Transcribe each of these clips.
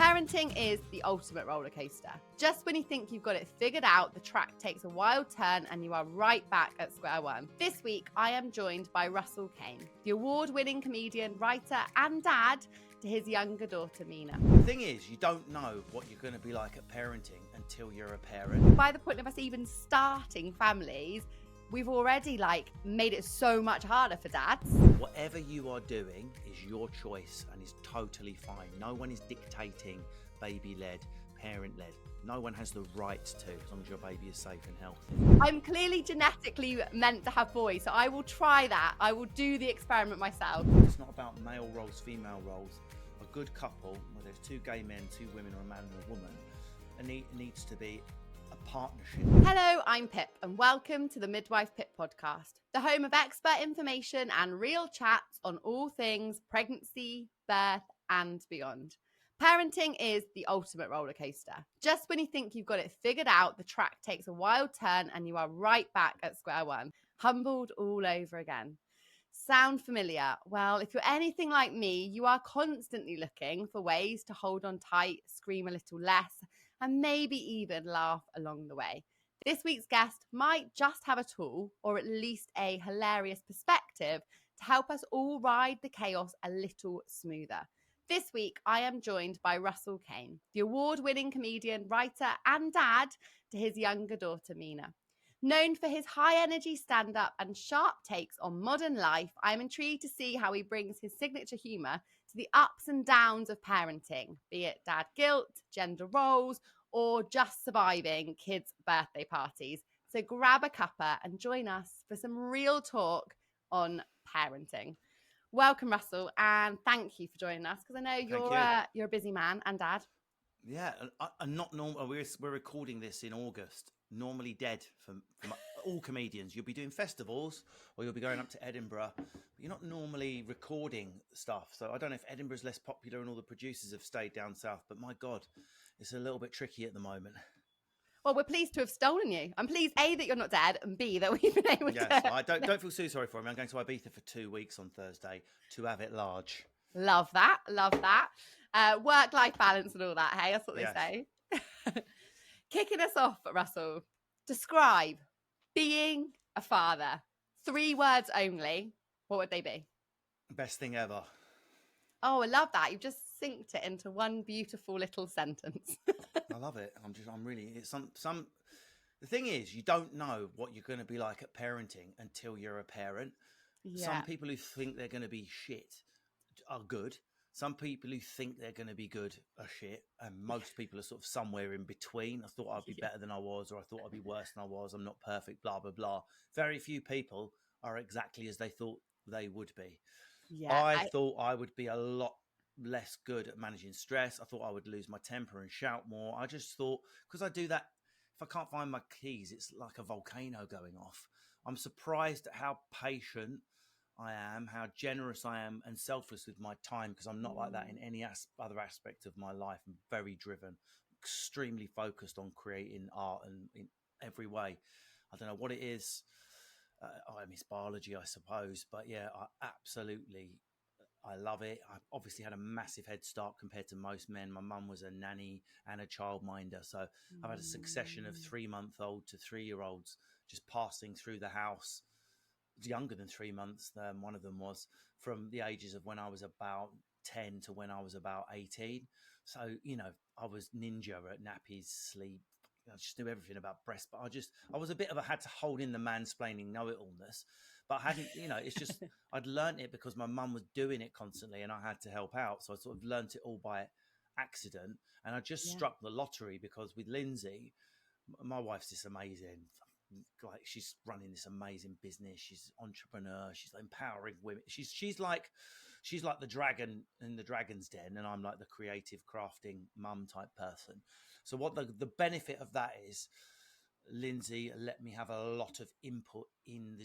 Parenting is the ultimate roller coaster. Just when you think you've got it figured out, the track takes a wild turn and you are right back at square one. This week, I am joined by Russell Kane, the award-winning comedian, writer and dad to his younger daughter, Minna. The thing is, you don't know what you're going to be like at parenting until you're a parent. By the point of us even starting families, we've already made it so much harder for dads. Whatever you are doing is your choice and is totally fine. No one is dictating baby-led, parent-led. No one has the right to, as long as your baby is safe and healthy. I'm clearly genetically meant to have boys, so I will try that. I will do the experiment myself. It's not about male roles, female roles. A good couple, where there's two gay men, two women, or a man and a woman, it needs to be a partnership. Hello, I'm Pip, and welcome to the Midwife Pip podcast, the home of expert information and real chats on all things pregnancy, birth, and beyond. Parenting is the ultimate roller coaster. Just when you think you've got it figured out, the track takes a wild turn and you are right back at square one, humbled all over again. Sound familiar? Well, if you're anything like me, you are constantly looking for ways to hold on tight, scream a little less, and maybe even laugh along the way. This week's guest might just have a tool, or at least a hilarious perspective, to help us all ride the chaos a little smoother. This week, I am joined by Russell Kane, the award-winning comedian, writer, and dad to his younger daughter, Minna. Known for his high-energy stand-up and sharp takes on modern life, I am intrigued to see how he brings his signature humour to the ups and downs of parenting, be it dad guilt, gender roles, or just surviving kids' birthday parties. So grab a cuppa and join us for some real talk on parenting. Welcome, Russell, and thank you for joining us, because I know you're a busy man and dad. Yeah, and not normal. We're recording this in August. Normally dead for all comedians. You'll be doing festivals or you'll be going up to Edinburgh, but you're not normally recording stuff. So I don't know if Edinburgh's less popular and all the producers have stayed down south, but my God, it's a little bit tricky at the moment. Well, we're pleased to have stolen you. I'm pleased, A, that you're not dead, and B, that we've been able to... Yes, I don't feel too sorry for me. I'm going to Ibiza for 2 weeks on Thursday to have it large. Love that. Work-life balance and all that, hey? That's what they say. Kicking us off, Russell, describe being a father. 3 words only. What would they be? Best thing ever. Oh, I love that. You've just synced it into one beautiful little sentence. I love it. The thing is, you don't know what you're going to be like at parenting until you're a parent. Yeah. Some people who think they're going to be shit are good. Some people who think they're going to be good are shit, and most people are sort of somewhere in between. I thought I'd be better than I was, or I thought I'd be worse than I was. I'm not perfect, blah, blah, blah. Very few people are exactly as they thought they would be. Yeah, I thought I would be a lot less good at managing stress. I thought I would lose my temper and shout more. I just thought, because I do that, if I can't find my keys, it's like a volcano going off. I'm surprised at how patient I am, how generous I am, and selfless with my time, because I'm not like that in any other aspect of my life. I'm very driven, extremely focused on creating art and in every way. I don't know what it is. I miss biology, I suppose, but yeah, I love it. I obviously had a massive head start compared to most men. My mum was a nanny and a childminder, so I've had a succession of 3-month-old to 3-year-olds just passing through the house. Younger than 3 months, one of them was, from the ages of when I was about 10 to when I was about 18. So, I was ninja at nappies, sleep. I just knew everything about breast, but I was a bit of a had to hold in the mansplaining know-it-allness, but I hadn't, it's just, I'd learnt it because my mum was doing it constantly and I had to help out. So I sort of learnt it all by accident. And I just struck the lottery because with Lindsay, my wife's this amazing, like, she's running this amazing business. She's an entrepreneur. She's empowering women. She's like the dragon in the Dragon's Den, and I'm like the creative crafting mum type person. So what the benefit of that is, Lindsay let me have a lot of input in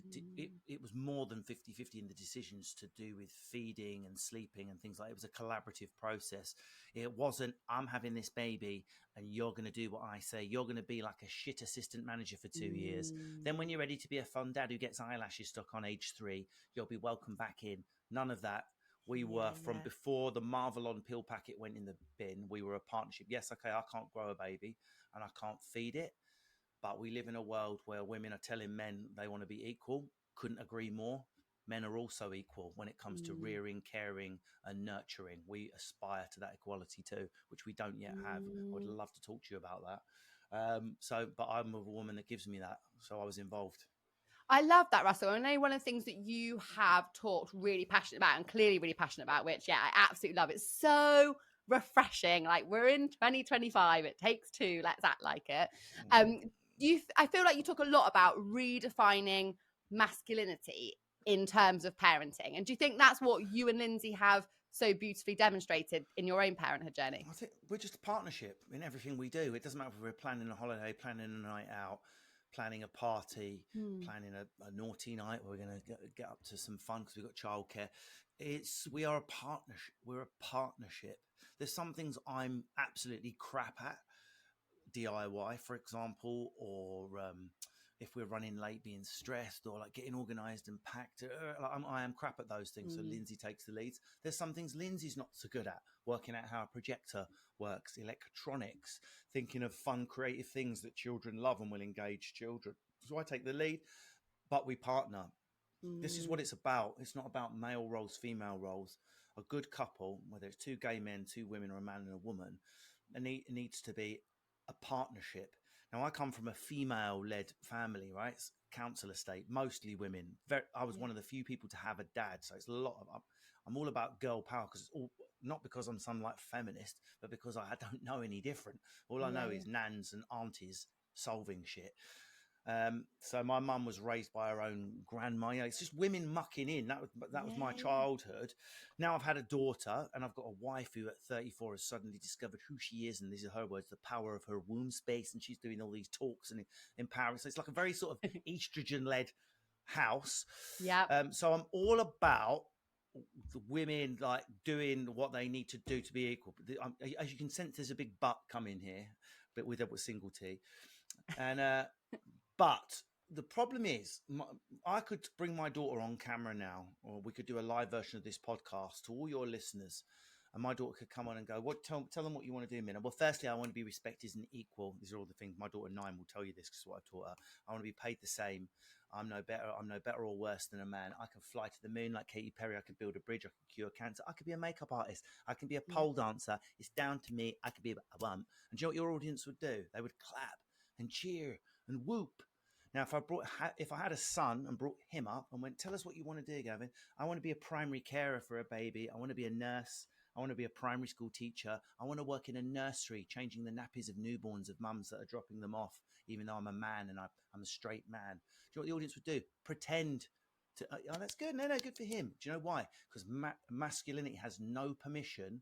it was more than 50-50 in the decisions to do with feeding and sleeping and things like that. It was a collaborative process. It wasn't, I'm having this baby and you're going to do what I say. You're going to be like a shit assistant manager for 2 years. Then when you're ready to be a fun dad who gets eyelashes stuck on age 3, you'll be welcome back in. None of that. We were from before the Marvelon pill packet went in the bin. We were a partnership. Yes, okay, I can't grow a baby and I can't feed it, but we live in a world where women are telling men they want to be equal. Couldn't agree more. Men are also equal when it comes to rearing, caring, and nurturing. We aspire to that equality too, which we don't yet have. I would love to talk to you about that. But I'm a woman that gives me that, so I was involved. I love that, Russell. I know one of the things that you have talked really passionate about and clearly really passionate about, which, yeah, I absolutely love. It's so refreshing. Like, we're in 2025. It takes two. Let's act like it. I feel like you talk a lot about redefining masculinity in terms of parenting. And do you think that's what you and Lindsay have so beautifully demonstrated in your own parenthood journey? I think we're just a partnership in everything we do. It doesn't matter if we're planning a holiday, planning a night out, planning a party, planning a naughty night where we're going to get up to some fun because we've got childcare. We are a partnership. We're a partnership. There's some things I'm absolutely crap at, DIY, for example, or if we're running late, being stressed, or like getting organised and packed. I am crap at those things. So Lindsay takes the leads. There's some things Lindsay's not so good at, working out how a projector works, electronics, thinking of fun, creative things that children love and will engage children. So I take the lead, but we partner. This is what it's about. It's not about male roles, female roles. A good couple, whether it's two gay men, two women, or a man and a woman, it needs to be a partnership. Now, I come from a female-led family, right? It's council estate, mostly women. I was one of the few people to have a dad, so it's a lot of. I'm all about girl power because it's all not because I'm some like feminist, but because I don't know any different. All I know is nans and aunties solving shit. So my mum was raised by her own grandma. It's just women mucking in. That was my childhood. Now I've had a daughter and I've got a wife who at 34 has suddenly discovered who she is. And these are her words, the power of her womb space. And she's doing all these talks and empowering. So it's like a very sort of estrogen led house. So I'm all about the women like doing what they need to do to be equal. As you can sense, there's a big but coming here, but with a single T. And, but the problem is, I could bring my daughter on camera now, or we could do a live version of this podcast to all your listeners. And my daughter could come on and go, tell them what you want to do, Minna. Well, firstly, I want to be respected and equal. These are all the things. My daughter 9 will tell you this because what I've taught her. I want to be paid the same. I'm no better or worse than a man. I can fly to the moon like Katy Perry. I could build a bridge. I could cure cancer. I could be a makeup artist. I can be a pole dancer. It's down to me. I could be a one. And do you know what your audience would do? They would clap and cheer and whoop. Now, if I had a son and brought him up and went, tell us what you want to do, Gavin. I want to be a primary carer for a baby. I want to be a nurse. I want to be a primary school teacher. I want to work in a nursery, changing the nappies of newborns of mums that are dropping them off, even though I'm a man and I'm a straight man. Do you know what the audience would do? Pretend to, oh, that's good. No, good for him. Do you know why? Because masculinity has no permission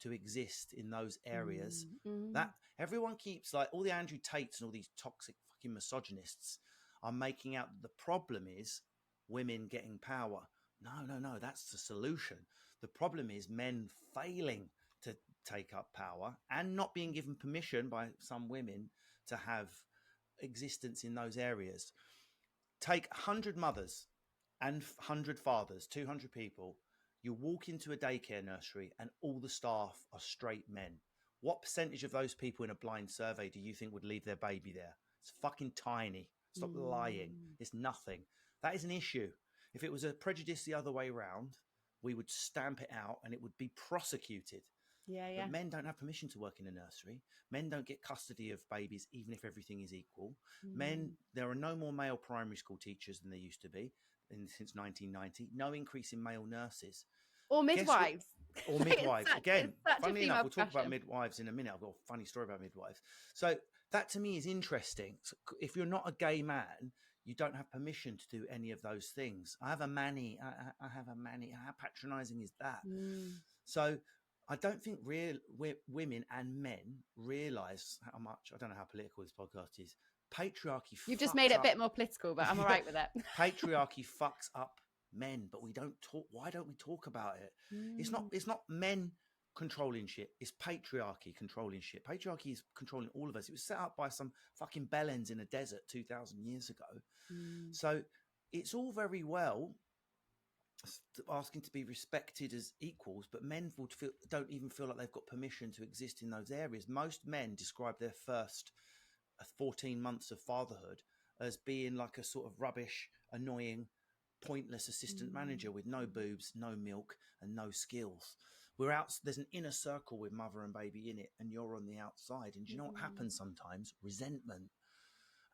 to exist in those areas. That everyone keeps, like all the Andrew Tates and all these toxic fucking misogynists are making out the problem is women getting power. No, that's the solution. The problem is men failing to take up power and not being given permission by some women to have existence in those areas. Take 100 mothers and 100 fathers, 200 people. You walk into a daycare nursery and all the staff are straight men. What percentage of those people in a blind survey do you think would leave their baby there? It's fucking tiny. Stop lying. It's nothing. That is an issue. If it was a prejudice the other way around, we would stamp it out and it would be prosecuted. But men don't have permission to work in a nursery. Men don't get custody of babies, even if everything is equal. There are no more male primary school teachers than there used to be since 1990. No increase in male nurses. Or midwives. Or midwives. Again, funnily enough, we'll talk about midwives in a minute. I've got a funny story about midwives. So that to me is interesting. So if you're not a gay man, you don't have permission to do any of those things. I have a manny. I have a manny. How patronizing is that? So I don't think women and men realize how much, I don't know how political this podcast is, patriarchy. You've just made it a bit more political, but I'm all right with it. Patriarchy fucks up men, but we don't talk. Why don't we talk about it? It's not men controlling shit. It's patriarchy controlling shit. Patriarchy is controlling all of us. It was set up by some fucking bellends in a desert 2,000 years ago. So it's all very well asking to be respected as equals, but men don't even feel like they've got permission to exist in those areas. Most men describe their first 14 months of fatherhood as being like a sort of rubbish, annoying, pointless assistant manager with no boobs, no milk, and no skills. We're out. There's an inner circle with mother and baby in it, and you're on the outside. And do you know what happens sometimes? Resentment.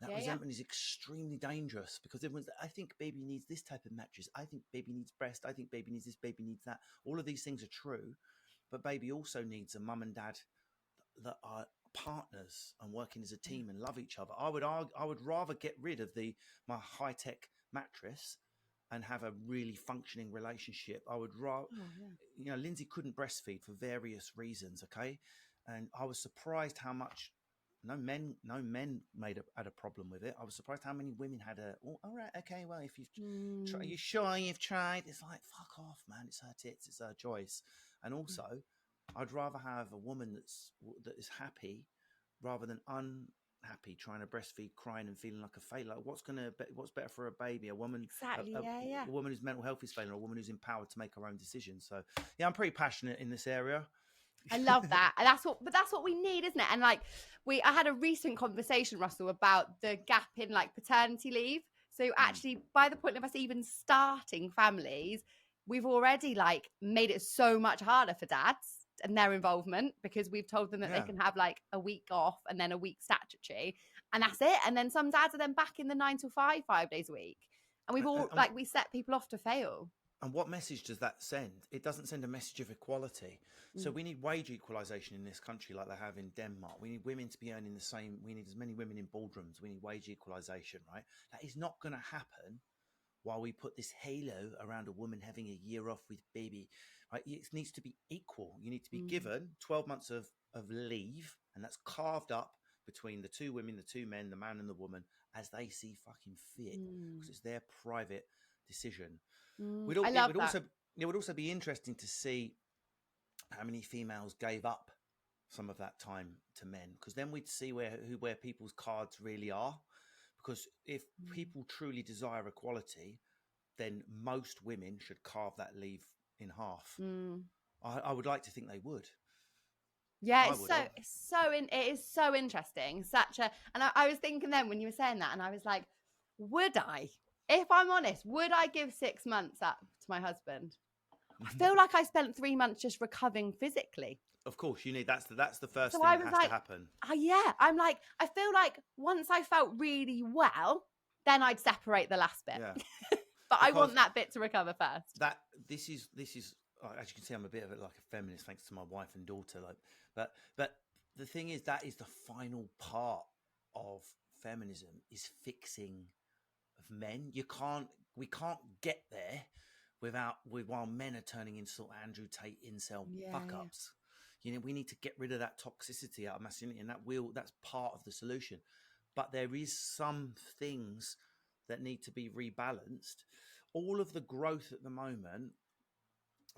That resentment is extremely dangerous because everyone's, I think baby needs this type of mattress. I think baby needs breast. I think baby needs this, baby needs that. All of these things are true, but baby also needs a mum and dad that are partners and working as a team and love each other. I would rather get rid of my high-tech mattress and have a really functioning relationship. I would rather, Lindsay couldn't breastfeed for various reasons. Okay. And I was surprised how much no men had a problem with it. I was surprised how many women had all right, okay, well, if you've tried, you sure you've tried? It's like, fuck off, man. It's her tits, it's her choice. And also, I'd rather have a woman that is happy rather than unhappy, trying to breastfeed, crying and feeling like a failure. Like what's better for a baby? A woman, a woman whose mental health is failing, or a woman who's empowered to make her own decisions. So yeah, I'm pretty passionate in this area. I love that. And that's what we need, isn't it? And like I had a recent conversation, Russell, about the gap in like paternity leave. So actually, by the point of us even starting families, we've already like made it so much harder for dads and their involvement, because we've told them that they can have like a week off and then a week statutory, and that's it. And then some dads are then back in the 9 to 5, 5 days a week. And we've all we set people off to fail. And what message does that send? It doesn't send a message of equality. So we need wage equalisation in this country like they have in Denmark. We need women to be earning the same. We need as many women in boardrooms. We need wage equalisation, right? That is not going to happen while we put this halo around a woman having a year off with baby, right? It needs to be equal. You need to be given 12 months of leave, and that's carved up between the two women, the two men, the man and the woman, as they see fucking fit, because it's their private decision. It would also be interesting to see how many females gave up some of that time to men, because then we'd see where people's cards really are. Because if people truly desire equality, then most women should carve that leave in half. I would like to think they would. Yeah, it is so interesting. And I was thinking then when you were saying that, and I was like, would I? If I'm honest, would I give 6 months up to my husband? I feel like I spent 3 months just recovering physically. Of course, you need that's the first thing that has to happen. I'm like, I feel like once I felt really well, then I'd separate the last bit. Yeah. But I want that bit to recover first. This is as you can see, I'm a bit of like a feminist thanks to my wife and daughter. But the thing is, that is the final part of feminism, is fixing of men. We can't get there while men are turning into sort of Andrew Tate incel fuck ups. You know, we need to get rid of that toxicity out of masculinity, and that's part of the solution. But there is some things that need to be rebalanced. All of the growth at the moment,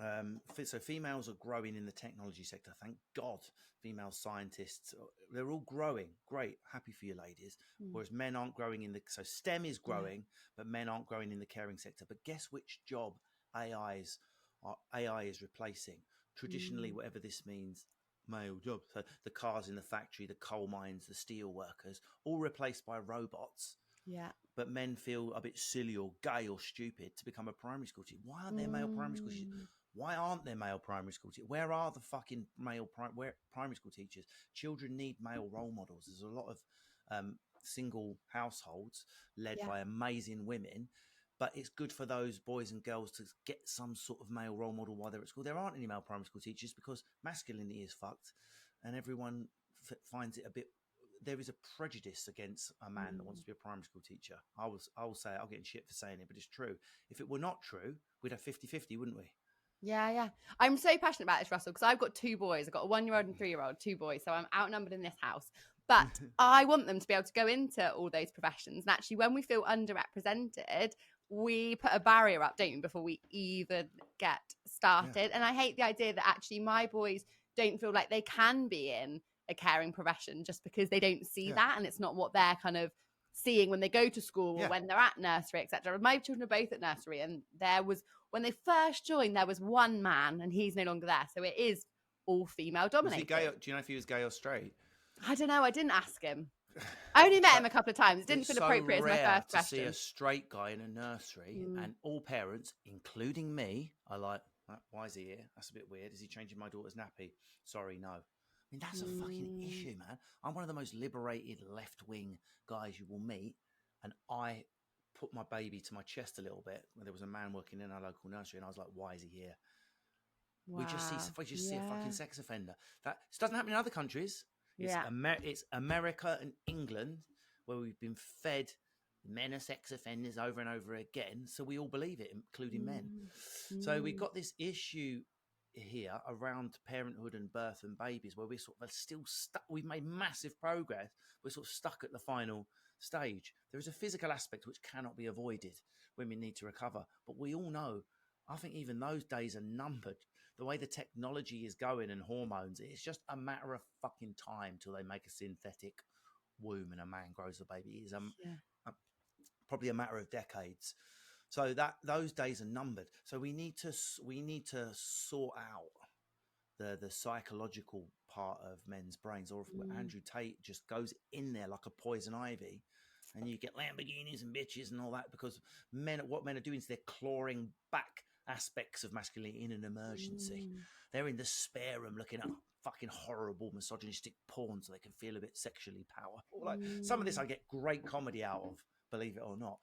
so females are growing in the technology sector. Thank God, female scientists, they're all growing. Great, happy for you ladies. Whereas men aren't growing so STEM is growing, but men aren't growing in the caring sector. But guess which job AI is replacing? Traditionally, whatever this means, male jobs. So the cars in the factory, the coal mines, the steel workers, all replaced by robots. Yeah. But men feel a bit silly or gay or stupid to become a primary school teacher. Why aren't there male primary school teachers? Why aren't there male primary school teachers? Where are the fucking male primary school teachers? Children need male role models. There's a lot of single households led by amazing women. But it's good for those boys and girls to get some sort of male role model while they're at school. There aren't any male primary school teachers because masculinity is fucked, and everyone finds it a bit. There is a prejudice against a man that wants to be a primary school teacher. I will say it. I'll get shit for saying it, but it's true. If it were not true, we'd have 50-50, wouldn't we? Yeah. I'm so passionate about this, Russell, because I've got 2 boys. I've got a 1-year-old and 3-year-old, 2 boys. So I'm outnumbered in this house. But I want them to be able to go into all those professions. And actually, when we feel underrepresented, we put a barrier up, don't we, before we even get started. And I hate the idea that actually my boys don't feel like they can be in a caring profession just because they don't see that, and it's not what their kind of seeing when they go to school or Yeah. when they're at nursery, etc. My children are both at nursery, and there was, when they first joined, there was one man, and he's no longer there. So it is all female Was he dominated. gay? Do you know if he was gay or straight? I don't know. I didn't ask him. I only met So him a couple of times. It didn't it's feel so appropriate as my rare first to see a question. straight guy in a nursery, Mm. and all parents, including me, are like, why is he here? That's a bit weird. Is he changing my daughter's nappy? Sorry, no. I mean, that's a fucking issue, man. I'm one of the most liberated left-wing guys you will meet, and I put my baby to my chest a little bit when there was a man working in our local nursery, and I was like, why is he here? Wow. We just see a fucking sex offender. That doesn't happen in other countries. It's it's America and England where we've been fed men are sex offenders over and over again, so we all believe it, including men. So we've got this issue here around parenthood and birth and babies where we're sort of still stuck. We've made massive progress. We're sort of stuck at the final stage. There is a physical aspect which cannot be avoided. Women need to recover, but we all know, I think even those days are numbered. The way the technology is going and hormones, it's just a matter of fucking time till they make a synthetic womb and a man grows a baby. It is probably a matter of decades. So that those days are numbered. So we need to sort out the psychological part of men's brains. Or if Andrew Tate just goes in there like a poison ivy, and you get Lamborghinis and bitches and all that, because what men are doing is they're clawing back aspects of masculinity in an emergency. They're in the spare room looking at fucking horrible misogynistic porn so they can feel a bit sexually powerful. Like some of this I get great comedy out of, believe it or not.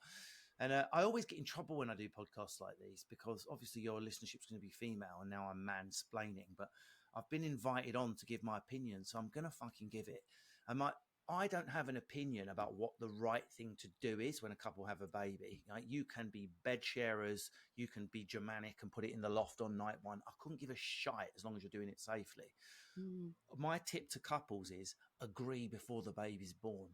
And I always get in trouble when I do podcasts like these, because obviously your listenership's going to be female, and now I'm mansplaining, but I've been invited on to give my opinion, so I'm going to fucking give it. And I don't have an opinion about what the right thing to do is when a couple have a baby. Like, you can be bed sharers, you can be Germanic and put it in the loft on night one. I couldn't give a shite as long as you're doing it safely. My tip to couples is agree before the baby's born.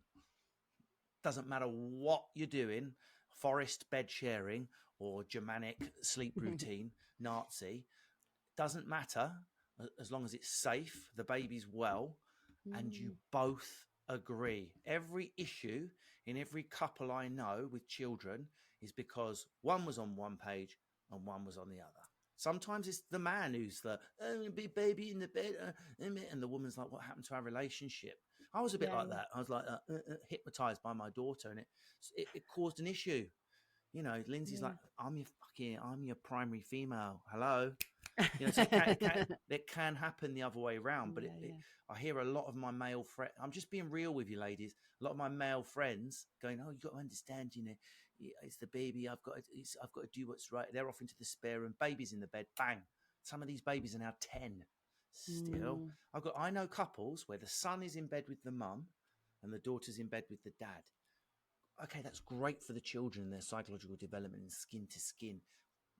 Doesn't matter what you're doing, forest bed sharing or Germanic sleep routine, Nazi, doesn't matter as long as it's safe, the baby's well, and you both agree. Every issue in every couple I know with children is because one was on one page and one was on the other. Sometimes it's the man who's the big baby in the bed, and the woman's like, "What happened to our relationship?" I was a bit like that. I was like hypnotized by my daughter, and it caused an issue. You know, Lindsay's like, I'm your primary female. Hello. You know, so it can happen the other way around. But I hear a lot of my male friends, I'm just being real with you ladies, a lot of my male friends going, oh, you got to understand, you know, it's the baby, I've got to do what's right. They're off into the spare room, baby's in the bed, bang. Some of these babies are now 10 still. I know couples where the son is in bed with the mum and the daughter's in bed with the dad. Okay, that's great for the children and their psychological development and skin to skin.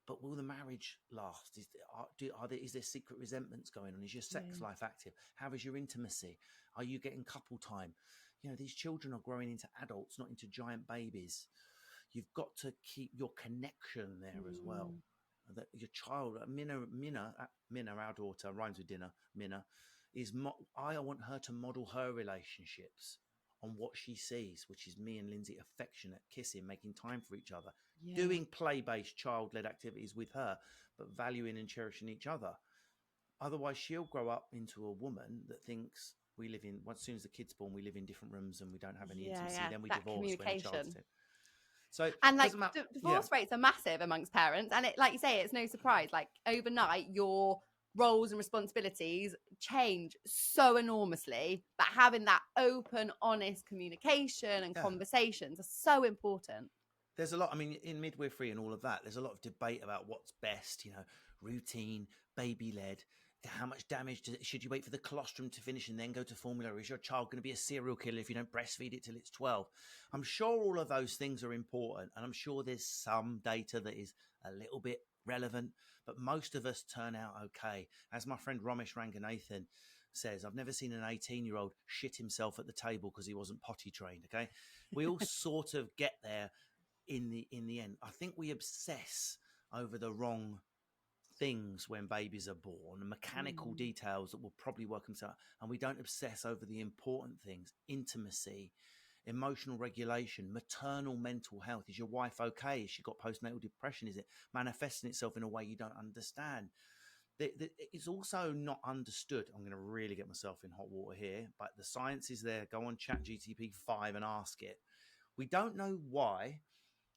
But will the marriage last? Is there secret resentments going on? Is your sex life active? How is your intimacy? Are you getting couple time? You know, these children are growing into adults, not into giant babies. You've got to keep your connection there as well. That your child, Minna, our daughter, rhymes with dinner. Minna I want her to model her relationships on what she sees, which is me and Lindsay affectionate, kissing, making time for each other, doing play-based, child-led activities with her, but valuing and cherishing each other. Otherwise, she'll grow up into a woman that thinks as soon as the kid's born, we live in different rooms and we don't have any intimacy. Then we divorce when the child's 10. So, and like divorce rates are massive amongst parents, and it, like you say, it's no surprise. Like overnight, your roles and responsibilities change so enormously, but having that open, honest communication and conversations are so important. There's a lot, I mean, in midwifery and all of that, there's a lot of debate about what's best, you know, routine, baby-led, how much damage should you wait for the colostrum to finish and then go to formula? Or is your child going to be a serial killer if you don't breastfeed it till it's 12? I'm sure all of those things are important, and I'm sure there's some data that is a little bit relevant, but most of us turn out okay. As my friend Ramesh Ranganathan says, I've never seen an 18-year-old shit himself at the table because he wasn't potty trained, okay? We all sort of get there in the end. I think we obsess over the wrong things when babies are born, mechanical details that will probably work themselves, and we don't obsess over the important things: intimacy, emotional regulation, maternal mental health. Is your wife okay? Has she got postnatal depression? Is it manifesting itself in a way you don't understand? It's also not understood. I'm going to really get myself in hot water here, but the science is there. Go on ChatGPT 5 and ask it. We don't know why,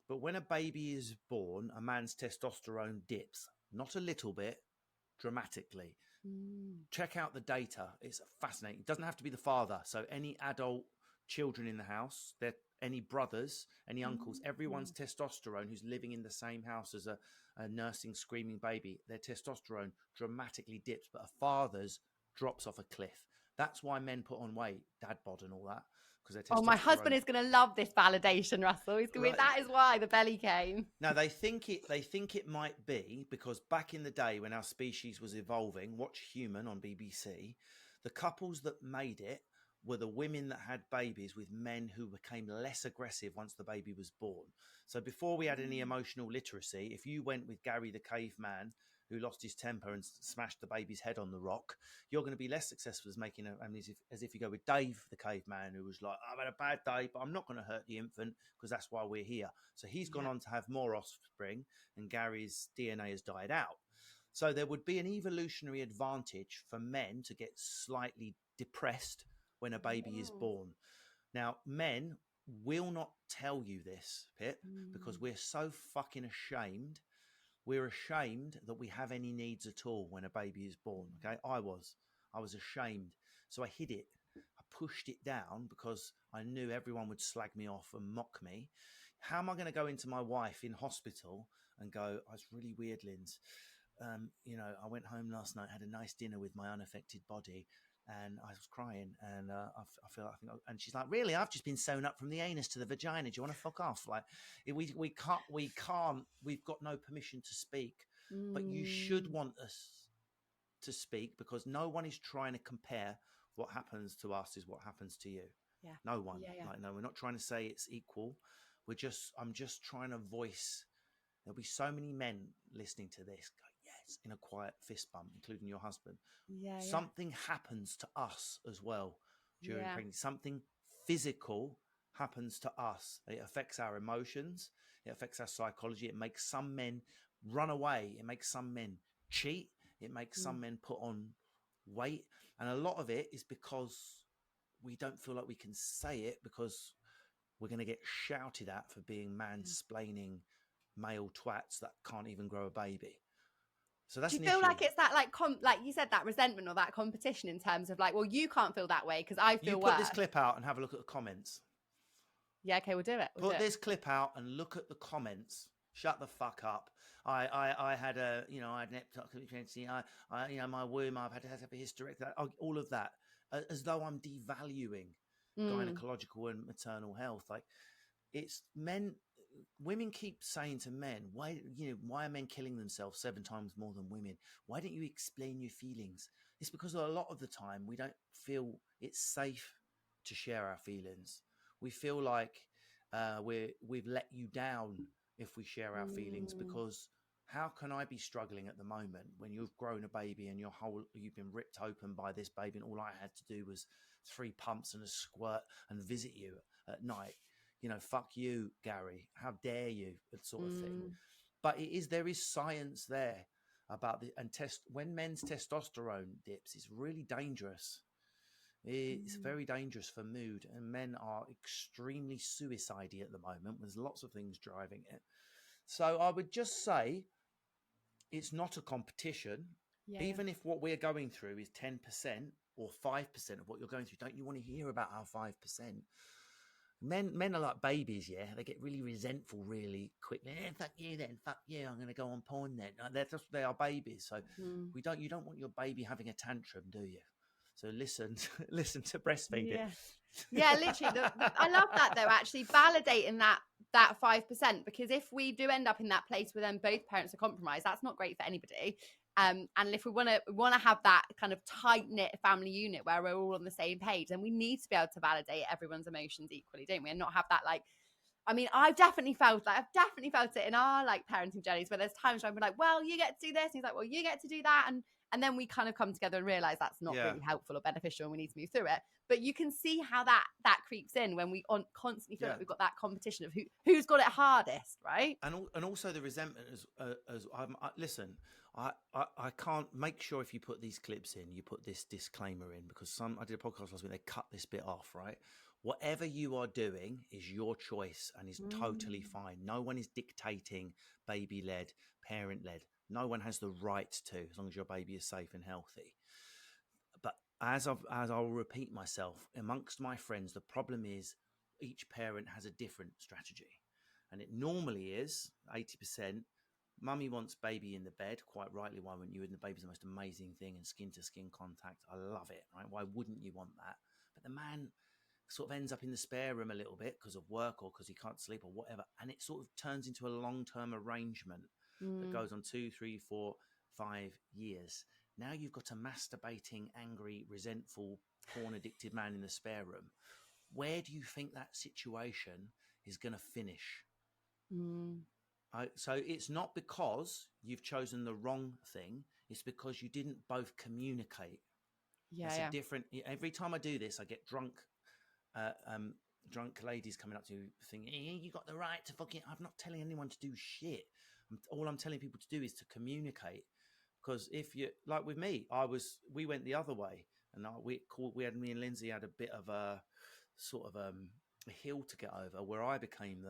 but when a baby is born, a man's testosterone dips, not a little bit, dramatically. Check out the data. It's fascinating. It doesn't have to be the father. So any adult children in the house, any brothers, any uncles, everyone's testosterone who's living in the same house as a nursing, screaming baby, their testosterone dramatically dips, but a father's drops off a cliff. That's why men put on weight, dad bod and all that, because their testosterone. Oh, my husband is going to love this validation, Russell. He's going to be, that is why the belly came. Now they think it might be because back in the day when our species was evolving, watch Human on BBC, the couples that made it were the women that had babies with men who became less aggressive once the baby was born. So before we had any emotional literacy, if you went with Gary the caveman who lost his temper and smashed the baby's head on the rock, you're going to be less successful as if you go with Dave the caveman, who was like, I've had a bad day, but I'm not going to hurt the infant because that's why we're here. So he's gone on to have more offspring and Gary's DNA has died out. So there would be an evolutionary advantage for men to get slightly depressed when a baby is born. Now, men will not tell you this, Pip, because we're so fucking ashamed. We're ashamed that we have any needs at all when a baby is born. Okay, I was ashamed, so I hid it. I pushed it down because I knew everyone would slag me off and mock me. How am I going to go into my wife in hospital and go, "Oh, it's really weird, Linz. I went home last night, had a nice dinner with my unaffected body, and I was crying, and and she's like, really? I've just been sewn up from the anus to the vagina. Do you want to fuck off? Like, we can't. We've got no permission to speak, but you should want us to speak because no one is trying to compare what happens to us is what happens to you. Yeah. No one. Yeah. Like, no, we're not trying to say it's equal. I'm just trying to voice. There'll be so many men listening to this go, yes, in a quiet fist bump, including your husband. Something happens to us as well during pregnancy. Something physical happens to us. It affects our emotions. It affects our psychology. It makes some men run away. It makes some men cheat. It makes some men put on weight. And a lot of it is because we don't feel like we can say it because we're going to get shouted at for being mansplaining male twats that can't even grow a baby. So that's. Do you feel like it's that like you said, that resentment or that competition in terms of like, well, you can't feel that way because I feel worse. You put this clip out and have a look at the comments. Yeah, okay, we'll do it. Put this clip out and look at the comments. Shut the fuck up. I had a I had an ectopic pregnancy. My womb. I've had to have a hysterectomy. All of that, as though I'm devaluing gynecological and maternal health. Like, it's men. Women keep saying to men, why are men killing themselves 7 times more than women? Why don't you explain your feelings? It's because a lot of the time we don't feel it's safe to share our feelings. We feel like we've let you down if we share our feelings, because how can I be struggling at the moment when you've grown a baby and you've been ripped open by this baby and all I had to do was 3 pumps and a squirt and visit you at night? Fuck you, Gary. How dare you? That sort of thing. But there is science there about when men's testosterone dips, it's really dangerous. It's very dangerous for mood, and men are extremely suicidal at the moment. There's lots of things driving it. So I would just say it's not a competition. Even if what we're going through is 10% or 5% of what you're going through, don't you want to hear about our 5%? Men are like babies, yeah. They get really resentful really quickly. Fuck you then, fuck you. I'm going to go on porn then. They are babies, so you don't want your baby having a tantrum, do you? So listen to breastfeeding. Yeah, literally. I love that though. Actually, validating that 5%, because if we do end up in that place where then both parents are compromised, that's not great for anybody. And if we want to have that kind of tight knit family unit where we're all on the same page, then we need to be able to validate everyone's emotions equally, don't we? And not have that I've definitely felt it in our parenting journeys where there's times where I'm like, well, you get to do this, and he's like, well, you get to do that, And then we kind of come together and realize that's not Yeah. really helpful or beneficial and we need to move through it. But you can see how that creeps in when we constantly feel like we've got that competition of who's got it hardest, right? And also the resentment as listen, I can't make sure if you put these clips in, you put this disclaimer in, because I did a podcast last week, they cut this bit off, right? Whatever you are doing is your choice and is totally fine. No one is dictating baby-led, parent-led. No one has the right to, as long as your baby is safe and healthy. But as I'll repeat myself, amongst my friends, the problem is each parent has a different strategy. And it normally is 80%. Mummy wants baby in the bed, quite rightly. Why wouldn't you? And the baby's the most amazing thing, and skin to skin contact. I love it, right? Why wouldn't you want that? But the man sort of ends up in the spare room a little bit because of work or because he can't sleep or whatever. And it sort of turns into a long-term arrangement that goes on 2, 3, 4, 5 years. Now you've got a masturbating, angry, resentful, porn-addicted man in the spare room. Where do you think that situation is going to finish? So it's not because you've chosen the wrong thing. It's because you didn't both communicate. It's a different. Every time I do this, I get drunk ladies coming up to me thinking, hey, you got the right to fucking... I'm not telling anyone to do shit. All I'm telling people to do is to communicate. Because if you... Like with me, we went the other way. And me and Lindsay had a bit of a sort of a hill to get over where I became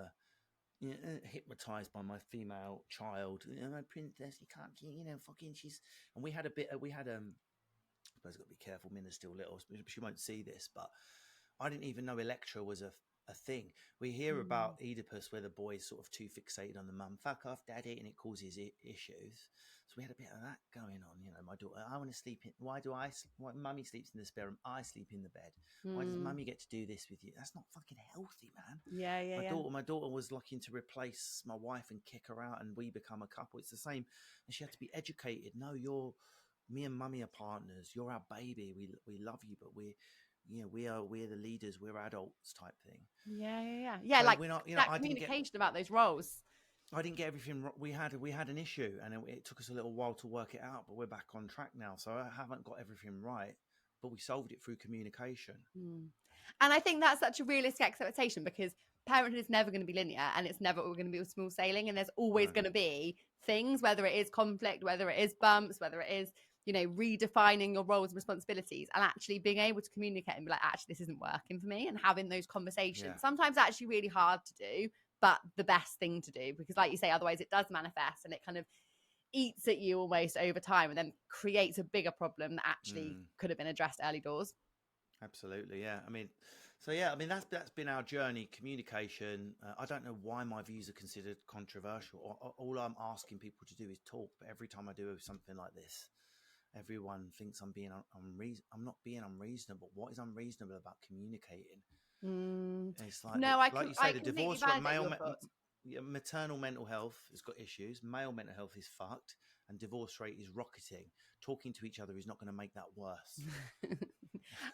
hypnotized by my female child. My princess, you can't, fucking she's... And we had I suppose I've got to be careful, Minna's still little, she won't see this, but I didn't even know Electra was a thing. We hear about Oedipus where the boy's sort of too fixated on the mum. Fuck off, daddy, and it causes issues. So we had a bit of that going on. My daughter, I want to sleep in. Why mummy sleeps in the spare room? I sleep in the bed. Why does mummy get to do this with you? That's not fucking healthy, man. My daughter was looking to replace my wife and kick her out, and we become a couple. It's the same. And she had to be educated. No, me and mummy are partners. You're our baby. We love you, but we're the leaders, we're adults type thing. So like we're not, communication about those roles. I didn't get everything. We had an issue, and it took us a little while to work it out, but we're back on track now. So I haven't got everything right, but we solved it through communication. And I think that's such a realistic expectation, because parenthood is never going to be linear, and it's never all going to be smooth sailing, and there's always going to be things, whether it is conflict, whether it is bumps, whether it is redefining your roles and responsibilities, and actually being able to communicate and be like, actually, this isn't working for me, and having those conversations. Sometimes actually really hard to do, but the best thing to do, because like you say, otherwise it does manifest and it kind of eats at you almost over time, and then creates a bigger problem that actually could have been addressed early doors. Absolutely, yeah. That's been our journey. Communication. I don't know why my views are considered controversial. All I'm asking people to do is talk. But every time I do something like this, everyone thinks I'm being unreasonable. I'm not being unreasonable. What is unreasonable about communicating? It's like, like you say, the divorce from maternal mental health has got issues. Male mental health is fucked, and divorce rate is rocketing. Talking to each other is not going to make that worse.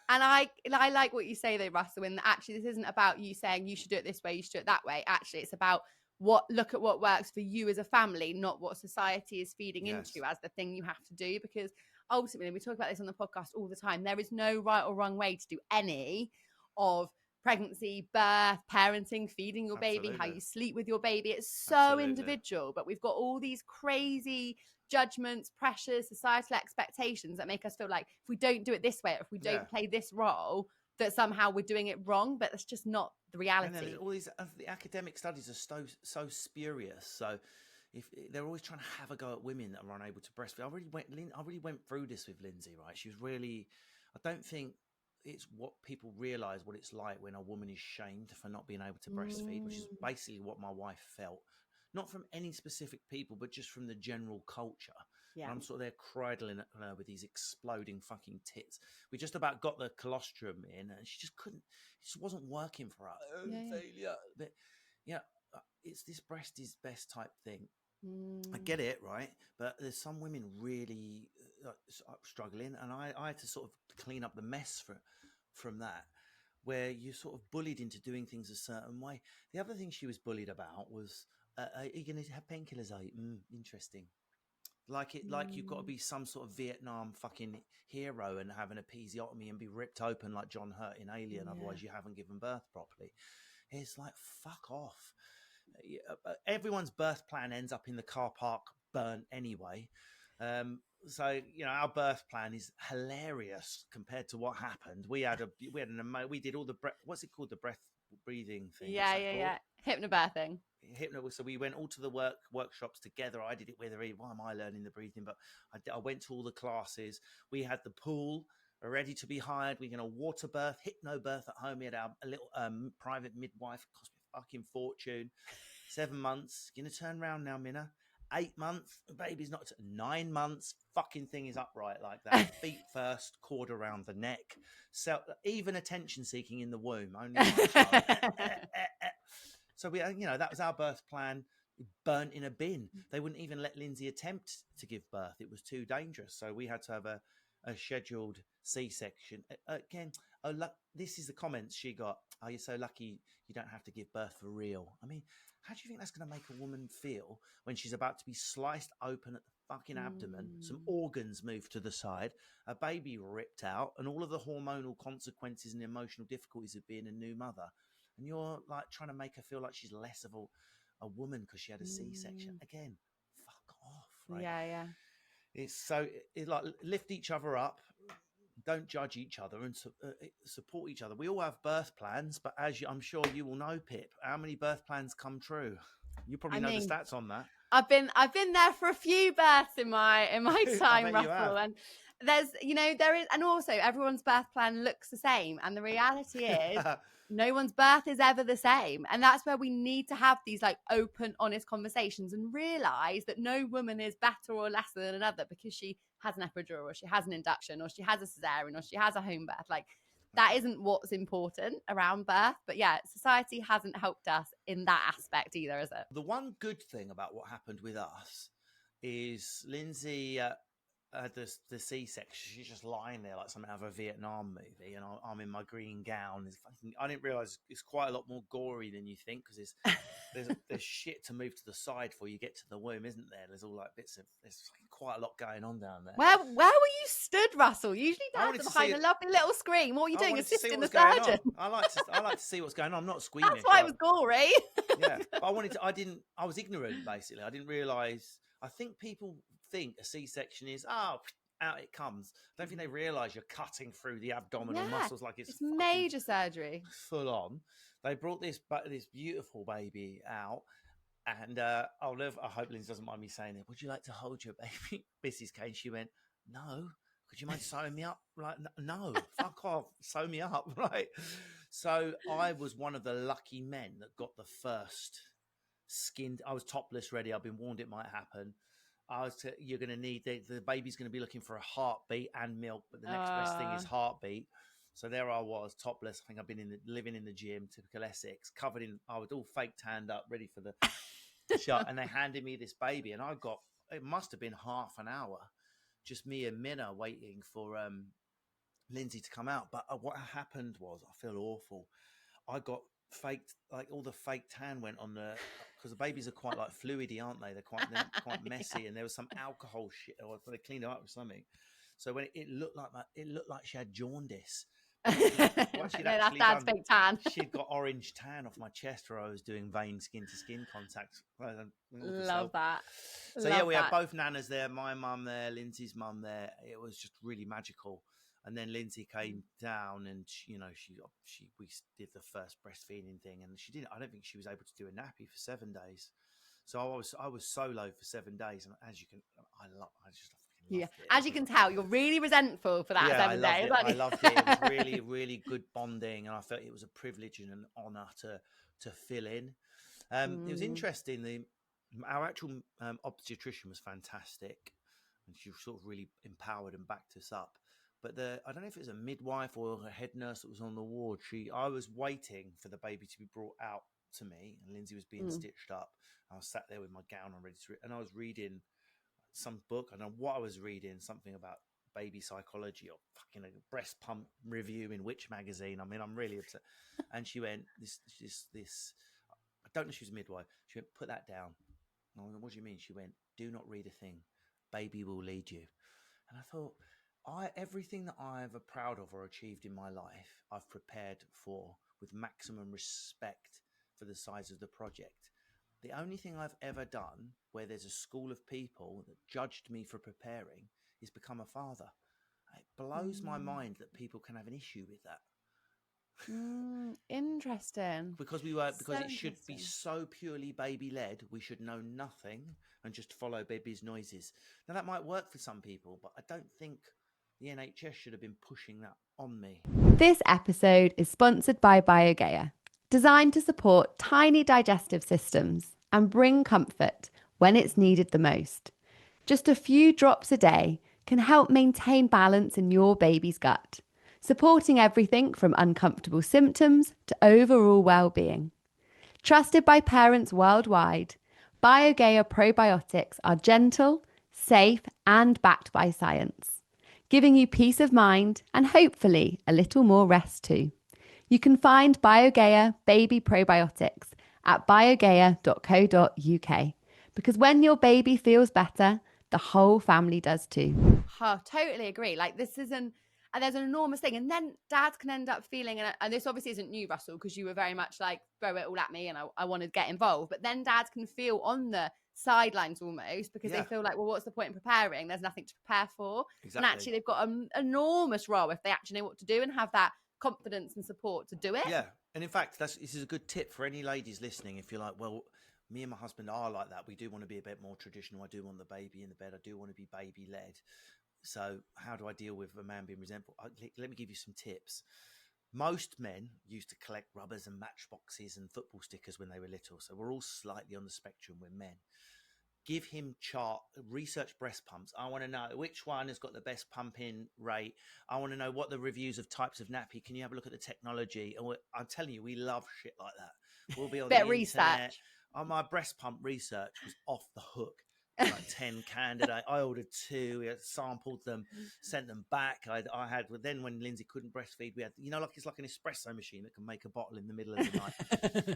And I like what you say though, Russell, and actually this isn't about you saying you should do it this way, you should do it that way. Actually, it's about look at what works for you as a family, not what society is feeding into as the thing you have to do. Because ultimately, we talk about this on the podcast all the time, there is no right or wrong way to do any of pregnancy, birth, parenting, feeding your baby, how you sleep with your baby. It's so individual, but we've got all these crazy judgments, pressures, societal expectations that make us feel like if we don't do it this way, or if we don't play this role, that somehow we're doing it wrong. But that's just not the reality. And then all these the academic studies are so spurious. So if they're always trying to have a go at women that are unable to breastfeed. I really went through this with Lindsay, right? She was really... I don't think it's what people realize what it's like when a woman is shamed for not being able to breastfeed, which is basically what my wife felt. Not from any specific people, but just from the general culture. And I'm sort of there cradling her with these exploding fucking tits. We just about got the colostrum in, and she just couldn't. It just wasn't working for her. Failure. But it's this breast is best type thing. I get it, right? But there's some women really struggling, and I had to sort of clean up the mess from that, where you're sort of bullied into doing things a certain way. The other thing she was bullied about was, are you going to have painkillers? Interesting. like you've got to be some sort of Vietnam fucking hero and have an episiotomy and be ripped open like John Hurt in Alien, otherwise you haven't given birth properly. It's like, fuck off. Everyone's birth plan ends up in the car park burnt anyway. So our birth plan is hilarious compared to what happened. We did all the what's it called, the breath breathing thing? Yeah. Hypnobirthing. So we went all to the workshops together. I did it with her. Why am I learning the breathing? But I went to all the classes. We had the pool ready to be hired. We're going to water birth, hypnobirth at home. We had a little private midwife. It cost me a fucking fortune. 7 months. Going to turn around now, Minna. 8 months. The baby's not 9 months. Fucking thing is upright like that. Feet first, cord around the neck. So even attention seeking in the womb. Only my child. So we, that was our birth plan, burnt in a bin. They wouldn't even let Lindsay attempt to give birth. It was too dangerous. So we had to have a scheduled C-section. Again, this is the comments she got. Oh, you're so lucky you don't have to give birth for real. I mean, how do you think that's going to make a woman feel when she's about to be sliced open at the fucking abdomen, some organs moved to the side, a baby ripped out, and all of the hormonal consequences and emotional difficulties of being a new mother? And you're like trying to make her feel like she's less of a woman because she had a C-section. Again, fuck off, right? Yeah. It's so like lift each other up, don't judge each other, and support each other. We all have birth plans, but I'm sure you will know, Pip, how many birth plans come true? You probably know the stats on that. I've been there for a few births in my time, Russell, and there's there is, and also everyone's birth plan looks the same, and the reality is no one's birth is ever the same, and that's where we need to have these like open, honest conversations and realize that no woman is better or lesser than another because she has an epidural or she has an induction or she has a cesarean or she has a home birth. Like, that isn't what's important around birth. But yeah, society hasn't helped us in that aspect either, is it? The one good thing about what happened with us is Lindsay had the C-section. She's just lying there like something out of a Vietnam movie, and I'm in my green gown. I didn't realise it's quite a lot more gory than you think, because there's shit to move to the side before you get to the womb, isn't there? There's all like there's quite a lot going on down there. Where were you stood, Russell? Usually dads are behind a lovely little screen. What are you doing, assisting the surgeon? I like to see what's going on. I'm not squeamish. That's why it was gory. Yeah, but I was ignorant, basically. I didn't realise. I think people think a C-section is out it comes. I don't think they realise you're cutting through the abdominal muscles like it's major surgery, full on. They brought this beautiful baby out, and I hope Lindsay doesn't mind me saying it. Would you like to hold your baby, Mrs. Kane? She went, no. Could you mind sewing me up? Like, no, fuck off, sew me up, right? So I was one of the lucky men that got the first skinned. I was topless ready. I've been warned it might happen. You're going to need the baby's going to be looking for a heartbeat and milk, but the next best thing is heartbeat. So there I was, topless. I think I've been living in the gym, typical Essex, covered in. I was all fake tanned up, ready for the shot, and they handed me this baby, and it must have been half an hour, just me and Minna waiting for Lindsay to come out. But what happened was, I feel awful. I got faked, like all the fake tan went on because the babies are quite like fluidy, aren't they? They're quite messy, and there was some alcohol shit, or they cleaned it up with something. So when it looked like she had jaundice. What she'd actually done, fake tan. She'd got orange tan off my chest where I was doing vein skin to skin contact. Love that. So yeah, we had both nanas there, my mum there, Lindsay's mum there. It was just really magical. And then Lindsay came down, and we did the first breastfeeding thing, and she didn't. I don't think she was able to do a nappy for 7 days. So I was solo for 7 days, and as you can, I just loved it. As you can tell, you're really resentful for that 7 days. I loved it. It was really, really good bonding, and I felt it was a privilege and an honour to fill in. It was interesting. Our actual obstetrician was fantastic, and she sort of really empowered and backed us up. But I don't know if it was a midwife or a head nurse that was on the ward. I was waiting for the baby to be brought out to me, and Lindsay was being stitched up. I was sat there with my gown on, ready to read, and I was reading some book. I don't know what I was reading, something about baby psychology or fucking a breast pump review in which magazine. I mean, I'm really upset. And she went, this. I don't know if she was a midwife. She went, put that down. And I went, what do you mean? She went, do not read a thing. baby will lead you. And I thought, everything that I'm proud of or achieved in my life, I've prepared for with maximum respect for the size of the project. The only thing I've ever done where there's a school of people that judged me for preparing is become a father. It blows my mind that people can have an issue with that. Interesting. Because it should be so purely baby led, we should know nothing and just follow baby's noises. Now that might work for some people, but I don't think the NHS should have been pushing that on me. This episode is sponsored by BioGaia, designed to support tiny digestive systems and bring comfort when it's needed the most. Just a few drops a day can help maintain balance in your baby's gut, supporting everything from uncomfortable symptoms to overall well-being. Trusted by parents worldwide, BioGaia probiotics are gentle, safe, and backed by science, giving you peace of mind and hopefully a little more rest too. You can find BioGaia baby probiotics at biogaia.co.uk, because when your baby feels better, the whole family does too. Oh, totally agree. Like there's an enormous thing. And then dads can end up feeling, and this obviously isn't you, Russell, because you were very much like, throw it all at me and I want to get involved. But then dads can feel on the sidelines almost because they feel like, well, what's the point in preparing? There's nothing to prepare for. Exactly. And actually they've got an enormous role if they actually know what to do and have that confidence and support to do it. Yeah. And in fact, this is a good tip for any ladies listening. If you're like, well, me and my husband are like that. We do want to be a bit more traditional. I do want the baby in the bed. I do want to be baby led. So how do I deal with a man being resentful? Let me give you some tips. Most men used to collect rubbers and matchboxes and football stickers when they were little. So we're all slightly on the spectrum with men. Give him research breast pumps. I want to know which one has got the best pumping rate. I want to know what the reviews of types of nappy. Can you have a look at the technology? And I'm telling you, we love shit like that. We'll be on the internet. My breast pump research was off the hook. Like 10 candidates. I ordered 2. We had sampled them, sent them back. Then when Lindsay couldn't breastfeed, we had, like it's like an espresso machine that can make a bottle in the middle of the night.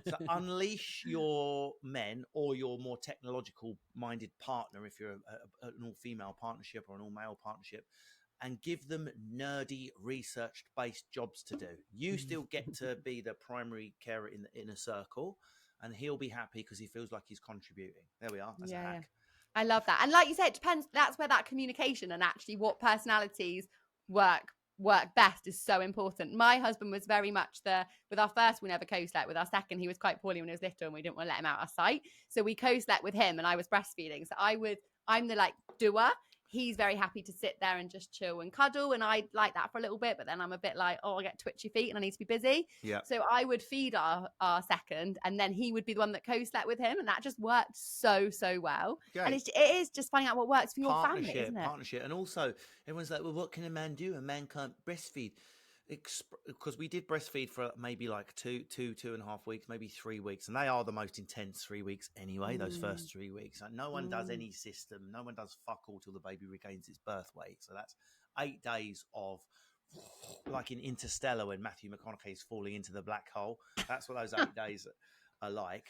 So unleash your men or your more technological minded partner, if you're an all-female partnership or an all-male partnership, and give them nerdy research-based jobs to do. You still get to be the primary carer in the inner circle, and he'll be happy because he feels like he's contributing. There we are. That's a hack. I love that. And like you said, it depends. That's where that communication and actually what personalities work best is so important. My husband was very much with our first, we never co-slept. With our second, he was quite poorly when he was little and we didn't want to let him out of sight. So we co-slept with him and I was breastfeeding. So I'm the like doer. He's very happy to sit there and just chill and cuddle. And I like that for a little bit, but then I'm a bit like, I get twitchy feet and I need to be busy. Yeah. So I would feed our second and then he would be the one that co-slept with him. And that just worked so well. Okay. And it is just finding out what works for your family, isn't it? Partnership. And also everyone's like, well, what can a man do? A man can't breastfeed. Because we did breastfeed for maybe like 2.5 weeks, maybe 3 weeks. And they are the most intense 3 weeks anyway, those first 3 weeks. Like no one does any system. No one does fuck all till the baby regains its birth weight. So that's 8 days of, like in Interstellar when Matthew McConaughey's falling into the black hole. That's what those 8 days are like.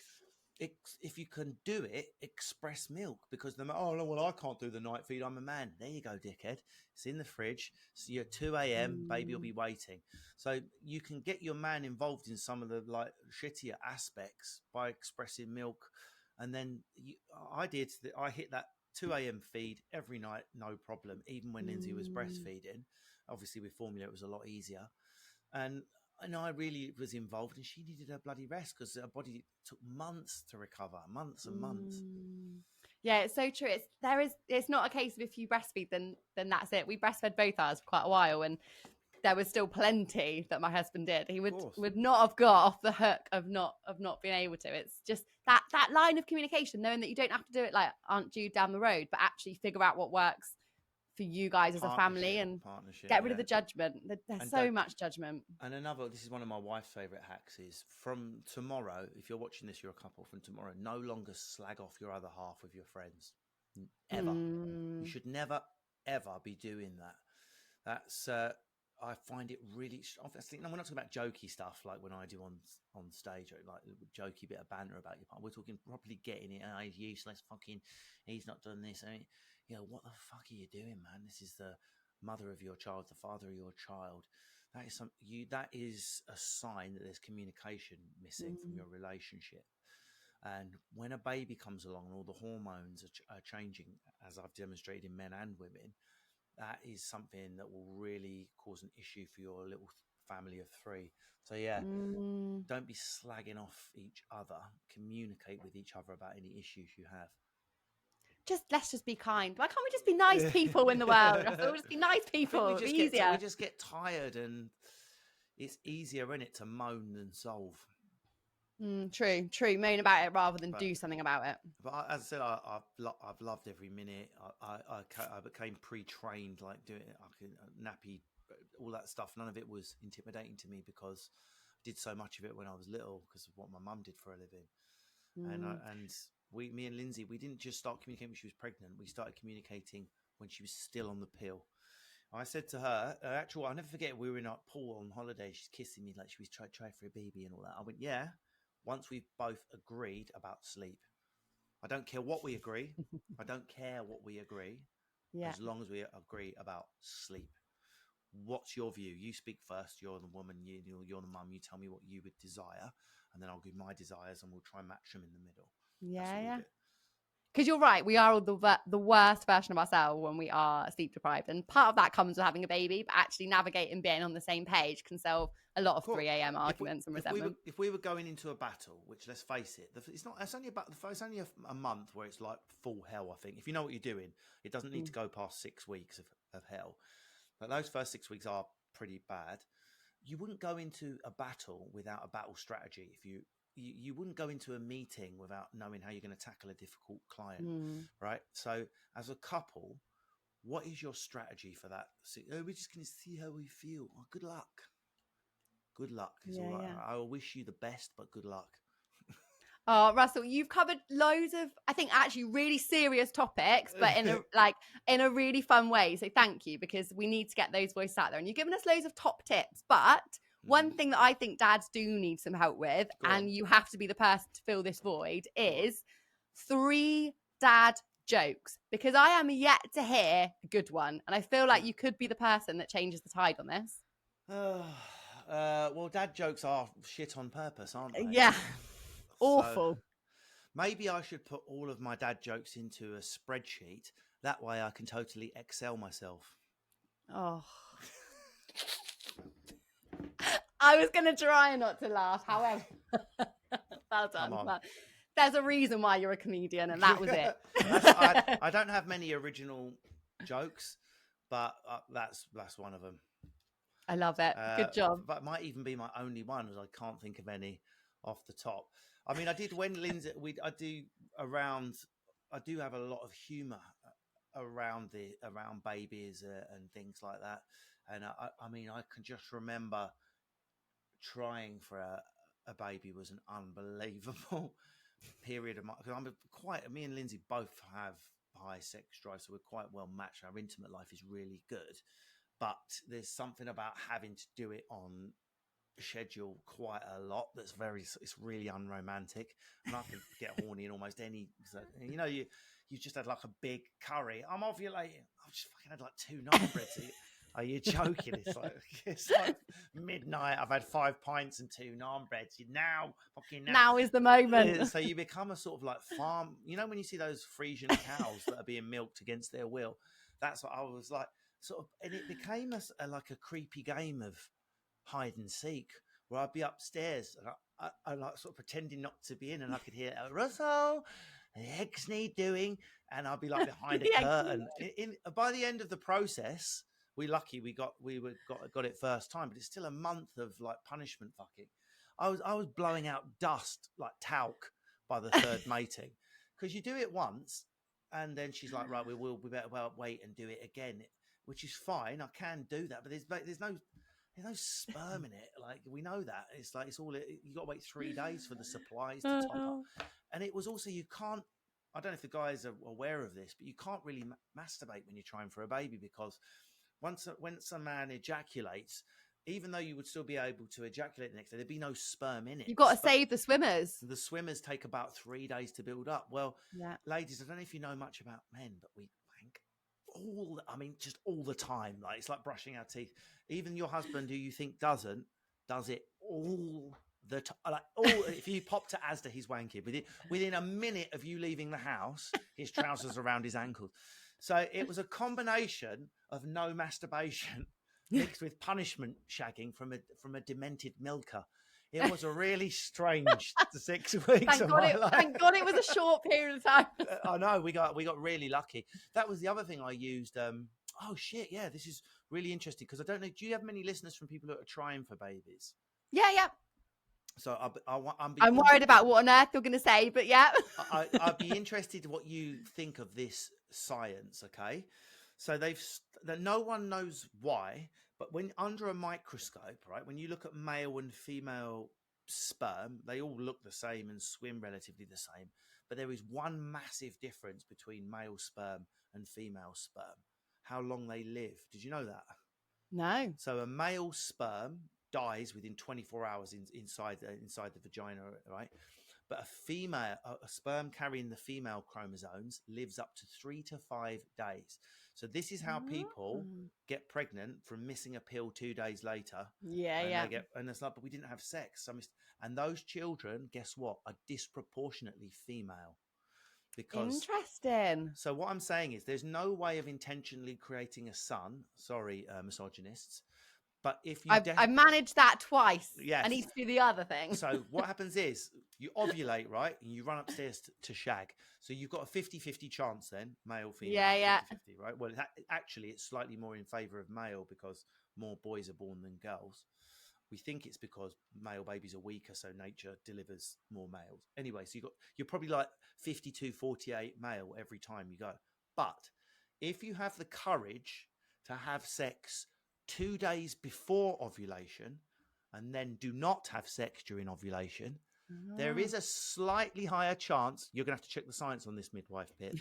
If you can do it, express milk, because I can't do the night feed. I'm a man. There you go, dickhead. It's in the fridge. So you're 2 a.m. Baby will be waiting. So you can get your man involved in some of the like shittier aspects by expressing milk. And then I hit that 2 a.m. feed every night, no problem. Even when Lindsay was breastfeeding, obviously with formula it was a lot easier. And I really was involved, and she needed her bloody rest because her body took months to recover, months and months. Yeah, it's so true. It's not a case of if you breastfeed, then that's it. We breastfed both ours for quite a while, and there was still plenty that my husband did. He would not have got off the hook of not being able to. It's just that line of communication, knowing that you don't have to do it like Aunt Jude down the road, but actually figure out what works for you guys as a family and get rid of the judgment. There's so much judgment. And this is one of my wife's favourite hacks, is from tomorrow, if you're watching this, you're a couple, from tomorrow, no longer slag off your other half with your friends. Ever. You should never, ever be doing that. That's, I find it really obviously. No, we're not talking about jokey stuff like when I do on stage, or like jokey bit of banter about your partner. We're talking properly getting it. Oh, he's useless. Fucking, he's not done this. I mean, what the fuck are you doing, man? This is the mother of your child, the father of your child. That is That is a sign that there's communication missing from your relationship. And when a baby comes along and all the hormones are changing, as I've demonstrated in men and women, that is something that will really cause an issue for your little family of three. So yeah, don't be slagging off each other. Communicate with each other about any issues you have. Let's just be kind. Why can't we just be nice people in the world? We'll just be nice people. It'll be easier. We just get tired, and it's easier, isn't it, to moan than solve. True. Moan about it rather than do something about it. But as I said, I've loved every minute. I became pre-trained, like doing it. I could nappy, all that stuff. None of it was intimidating to me because I did so much of it when I was little because of what my mum did for a living. Me and Lindsay, we didn't just start communicating when she was pregnant. We started communicating when she was still on the pill. I said to her, I'll never forget, we were in our pool on holiday. She's kissing me like she was try for a baby and all that. I went, yeah, once we've both agreed about sleep. I don't care what we agree. I don't care what we agree. Yeah. As long as we agree about sleep. What's your view? You speak first. You're the woman. You're the mum. You tell me what you would desire, and then I'll give my desires, and we'll try and match them in the middle. Yeah. Because you're right, we are all the worst version of ourselves when we are sleep deprived, and part of that comes with having a baby. But actually, navigating being on the same page can solve a lot of 3 a.m. arguments and resentment. If we were going into a battle, which let's face it, it's only a month where it's like full hell. I think if you know what you're doing, it doesn't need to go past 6 weeks of hell. But those first 6 weeks are pretty bad. You wouldn't go into a battle without a battle strategy. If you wouldn't go into a meeting without knowing how you're going to tackle a difficult client, right? So as a couple, what is your strategy for that? We're just going to see how we feel. Oh, good luck. Good luck. I wish you the best, but good luck. Oh, Russell, you've covered loads of, I think, actually really serious topics, but in a really fun way. So thank you, because we need to get those voices out there. And you've given us loads of top tips. But one thing that I think dads do need some help with, and you have to be the person to fill this void, is 3 dad jokes. Because I am yet to hear a good one. And I feel like you could be the person that changes the tide on this. Well, dad jokes are shit on purpose, aren't they? Yeah. Awful. So maybe I should put all of my dad jokes into a spreadsheet. That way I can totally excel myself. Oh. I was going to try not to laugh. However, well done. Well, there's a reason why you're a comedian, and that was it. I don't have many original jokes, but that's one of them. I love it. Good job. But it might even be my only one, as I can't think of any off the top. I mean, I did when Lindsay. I do have a lot of humour around babies and things like that. And I mean, I can just remember trying for a baby was an unbelievable period of my. Because me and Lindsay both have high sex drive, so we're quite well matched. Our intimate life is really good, but there's something about having to do it on schedule quite a lot it's really unromantic, and I can get horny in almost any. You just had like a big curry. I'm ovulating. I've just fucking had like 2 naan breads. Are you joking? It's like midnight. I've had 5 pints and 2 naan breads. Now is the moment. So you become a sort of like farm. You know when you see those Frisian cows that are being milked against their will. That's what I was like. Sort of, and it became like a creepy game of hide and seek, where I'd be upstairs and I like sort of pretending not to be in, and I could hear Russell, the eggs need doing, and I'd be like behind a curtain. By the end of the process, we got it first time, but it's still a month of like punishment fucking. I was blowing out dust like talc by the 3rd mating, because you do it once, and then she's like, right, we better wait and do it again, which is fine. I can do that, but there's no sperm in it. Like, we know that. It's like, you got to wait 3 days for the supplies to top up. And it was also, you can't, I don't know if the guys are aware of this, but you can't really masturbate when you're trying for a baby, because once a man ejaculates, even though you would still be able to ejaculate the next day, there'd be no sperm in it. You've got to save the swimmers. The swimmers take about 3 days to build up. Well, ladies, I don't know if you know much about men, but we wank just all the time. Like, it's like brushing our teeth. Even your husband, who you think does it all the time. Like, if you pop to Asda, he's wanking. Within a minute of you leaving the house, his trousers around his ankles. So it was a combination of no masturbation mixed with punishment shagging from a demented milker. It was a really strange 6 weeks of my life. Thank God it was a short period of time. I know, we got really lucky. That was the other thing I used. Oh shit, yeah, this is really interesting because I don't know. Do you have many listeners from people that are trying for babies? Yeah. So I'm worried about what on earth you're going to say, but yeah. I'd be interested what you think of this science. Okay, so no one knows why, but when under a microscope, right, when you look at male and female sperm, they all look the same and swim relatively the same. But there is one massive difference between male sperm and female sperm: how long they live. Did you know that? No. So a male sperm dies within 24 hours inside the vagina, right? But a sperm carrying the female chromosomes lives up to 3 to 5 days. So this is how people get pregnant from missing a pill 2 days later. Yeah. And it's like, but we didn't have sex. And those children, guess what, are disproportionately female. Interesting. So what I'm saying is there's no way of intentionally creating a son. Sorry, misogynists. But if you I've managed that twice. Yes. I need to do the other thing. So what happens is you ovulate, right? And you run upstairs to shag. So you've got a 50-50 chance then, male, female. Yeah. 50-50, right? Well, actually, it's slightly more in favour of male because more boys are born than girls. We think it's because male babies are weaker, so nature delivers more males. Anyway, so you're probably like 52-48 male every time you go. But if you have the courage to have sex 2 days before ovulation and then do not have sex during ovulation, there is a slightly higher chance. You're going to have to check the science on this, midwife Pip.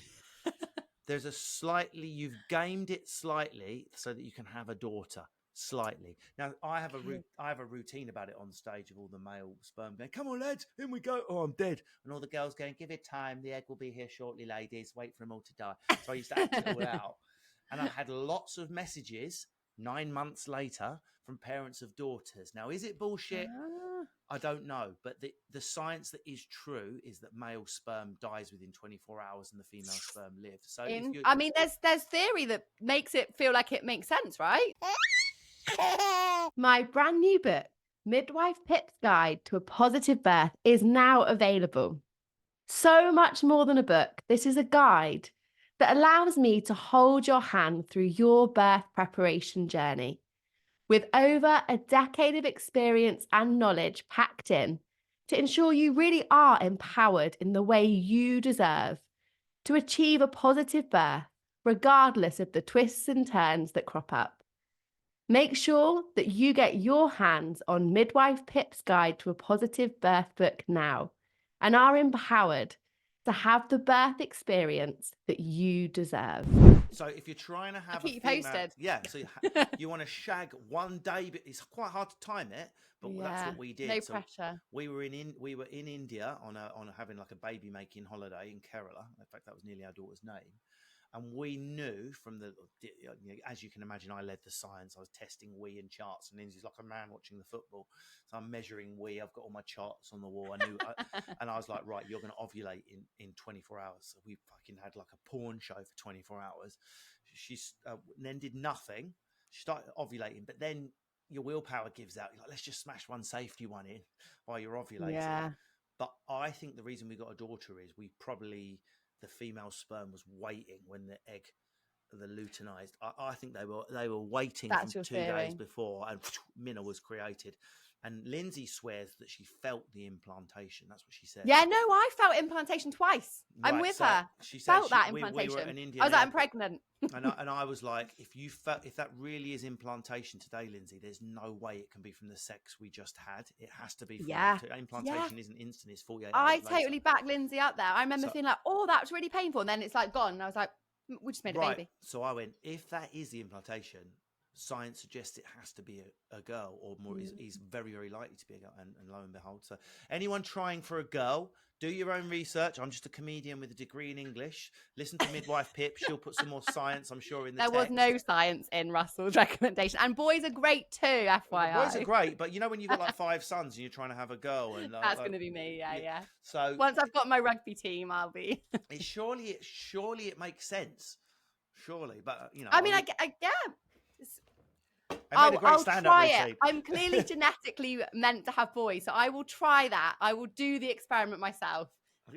You've gamed it slightly so that you can have a daughter. Slightly. Now, I have a routine about it on stage of all the male sperm going, come on, lads, in we go. Oh, I'm dead. And all the girls going, give it time. The egg will be here shortly, ladies. Wait for them all to die. So I used to act it all out. And I had lots of messages 9 months later from parents of daughters. Now, is it bullshit? I don't know. But the science that is true is that male sperm dies within 24 hours and the female sperm lives. So there's theory that makes it feel like it makes sense, right? My brand new book, Midwife Pip's Guide to a Positive Birth, is now available. So much more than a book, this is a guide that allows me to hold your hand through your birth preparation journey. With over a decade of experience and knowledge packed in to ensure you really are empowered in the way you deserve to achieve a positive birth, regardless of the twists and turns that crop up. Make sure that you get your hands on Midwife Pip's Guide to a Positive Birth book now and are empowered to have the birth experience that you deserve. So if you're trying to have I'll keep you posted. So you want to shag one day, but it's quite hard to time it. But that's what we did. No pressure. We were in India on having like a baby making holiday in Kerala. In fact, that was nearly our daughter's name. And we knew from as you can imagine, I led the science. I was testing wee and charts, and Lindsay's like a man watching the football. So I'm measuring wee. I've got all my charts on the wall. I knew, and I was like, right, you're going to ovulate in 24 hours. So we fucking had like a porn show for 24 hours. She's then did nothing. She started ovulating, but then your willpower gives out. You're like, let's just smash one safety one in while you're ovulating. Yeah. But I think the reason we got a daughter is the female sperm was waiting when the egg, the luteinized. I think they were waiting from 2 days before, and Minna was created. And Lindsay swears that she felt the implantation. That's what she said. Yeah, no, I felt implantation twice. Right, I'm with her. She said that implantation. We were in India. I was like, I'm pregnant. and I was like, if that really is implantation today, Lindsay, there's no way it can be from the sex we just had. It has to be from implantation isn't instant, it's 48 hours I later. totally backed Lindsay up there. I remember feeling like, oh, that was really painful. And then it's like gone. And I was like, we just made a baby. So I went, if that is the implantation, science suggests it has to be a girl, or more is very, very likely to be a girl. And lo and behold, so anyone trying for a girl, do your own research. I'm just a comedian with a degree in English. Listen to Midwife Pip. She'll put some more science, I'm sure, in the There text. was no science in Russell's recommendation. And boys are great too, FYI. Boys are great, but you know when you've got like 5 sons and you're trying to have a girl, and that's going to be me. Yeah. So once I've got my rugby team, I'll be. surely it makes sense. Surely, but you know. I mean, yeah. I made a great stand-up try routine. it. I'm clearly genetically meant to have boys, so I will try that. I will do the experiment myself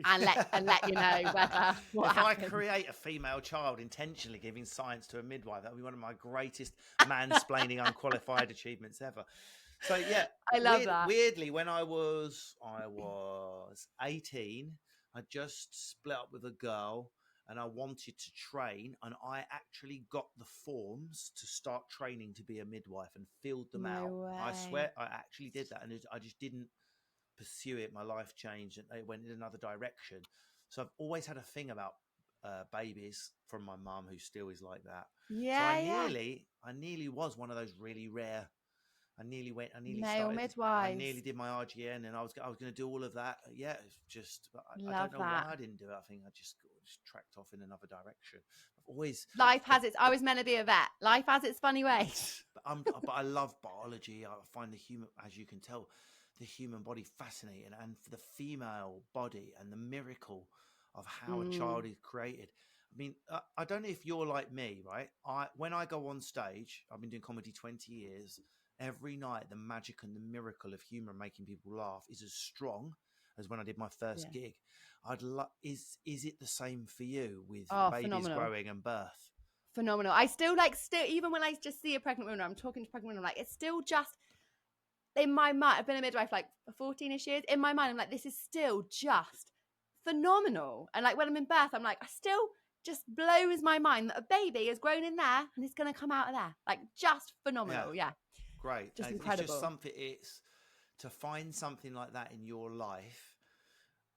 and let you know whether what happens. I create a female child intentionally giving science to a midwife, that would be one of my greatest mansplaining unqualified achievements ever. So yeah, I love that. Weirdly, when I was 18, I just split up with a girl. And I wanted to train, and I actually got the forms to start training to be a midwife and filled them out. Way. I swear I actually did that, and I just didn't pursue it. My life changed, and it went in another direction. So I've always had a thing about babies from my mum, who still is like that. Yeah, so I nearly was one of those really rare. I nearly male midwives. I nearly did my RGN, and I was going to do all of that. Yeah, it's just I don't know why I didn't do it. I think I just tracked off in another direction. I've always I was meant to be a vet. Life has its funny ways. But I love biology. I find as you can tell, the human body fascinating, and for the female body and the miracle of how a child is created. I mean, I don't know if you're like me, right? When I go on stage, I've been doing comedy 20 years. Every night, the magic and the miracle of humour making people laugh is as strong as when I did my first gig. Is it the same for you with babies phenomenal. Growing and birth? Phenomenal. I still even when I just see a pregnant woman, I'm talking to pregnant women, I'm like, it's still just in my mind. I've been a midwife like 14ish years. In my mind, I'm like, this is still just phenomenal. And like when I'm in birth, I'm like, I still just blows my mind that a baby has grown in there and it's going to come out of there. Like just phenomenal. Yeah. Great. Just incredible. It's just something. It's to find something like that in your life.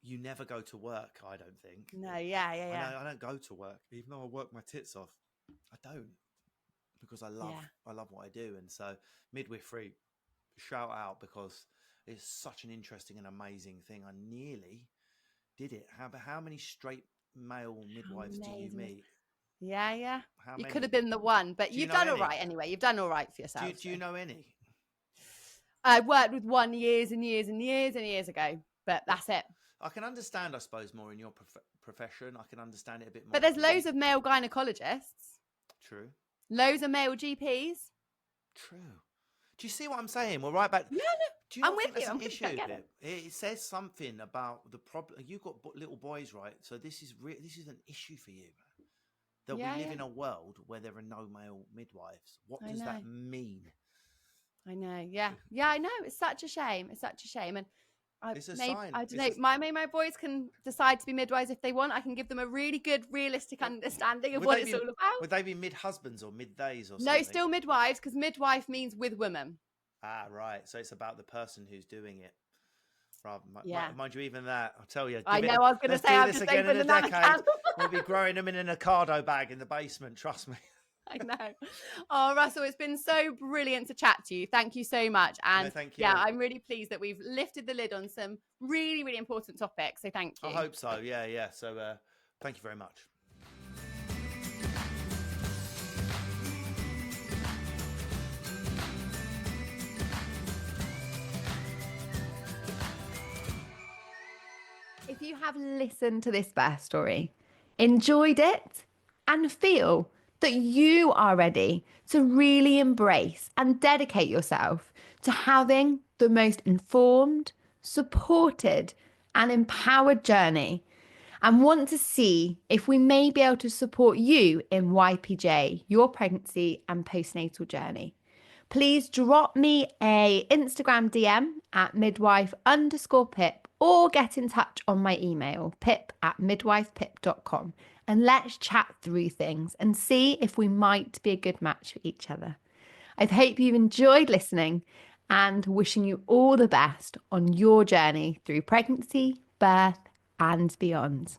You never go to work, I don't think. No, yeah. I don't go to work, even though I work my tits off. I don't, because I love what I do, and so midwifery, shout out, because it's such an interesting and amazing thing. I nearly did it. How many straight male midwives do you meet? Yeah. You could have been the one, but you've done all right anyway. You've done all right for yourself. Do you know any? I worked with one years and years and years and years ago, but that's it. I can understand, I suppose, more in your profession. I can understand it a bit more. But there's loads of male gynecologists. True. Loads of male GPs. True. Do you see what I'm saying? We're right back. No. Do you I'm with think you. That's an issue? It says something about the problem. You've got little boys, right? So this is an issue for you, man. That we live in a world where there are no male midwives. What does that mean? I know. Yeah, I know. It's such a shame. And it's a sign. I don't know. My boys can decide to be midwives if they want. I can give them a really good, realistic understanding of what it's all about. Would they be mid-husbands or mid-days or something? No, still midwives, because midwife means with women. Ah, right. So it's about the person who's doing it. Mind you, even that, I'll tell you. I was going to say, I'm just again in a decade. We'll be growing them in an Ocado bag in the basement. Trust me. I know. Oh, Russell, it's been so brilliant to chat to you. Thank you so much. And thank you. Yeah, I'm really pleased that we've lifted the lid on some really, really important topics. So thank you. I hope so. Yeah. So thank you very much. If you have listened to this birth story, enjoyed it, and feel that you are ready to really embrace and dedicate yourself to having the most informed, supported, and empowered journey, and want to see if we may be able to support you in YPJ, your pregnancy and postnatal journey, please drop me a Instagram DM at midwife_pip, or get in touch on my email, pip@midwifepip.com, and let's chat through things and see if we might be a good match for each other. I hope you've enjoyed listening, and wishing you all the best on your journey through pregnancy, birth, and beyond.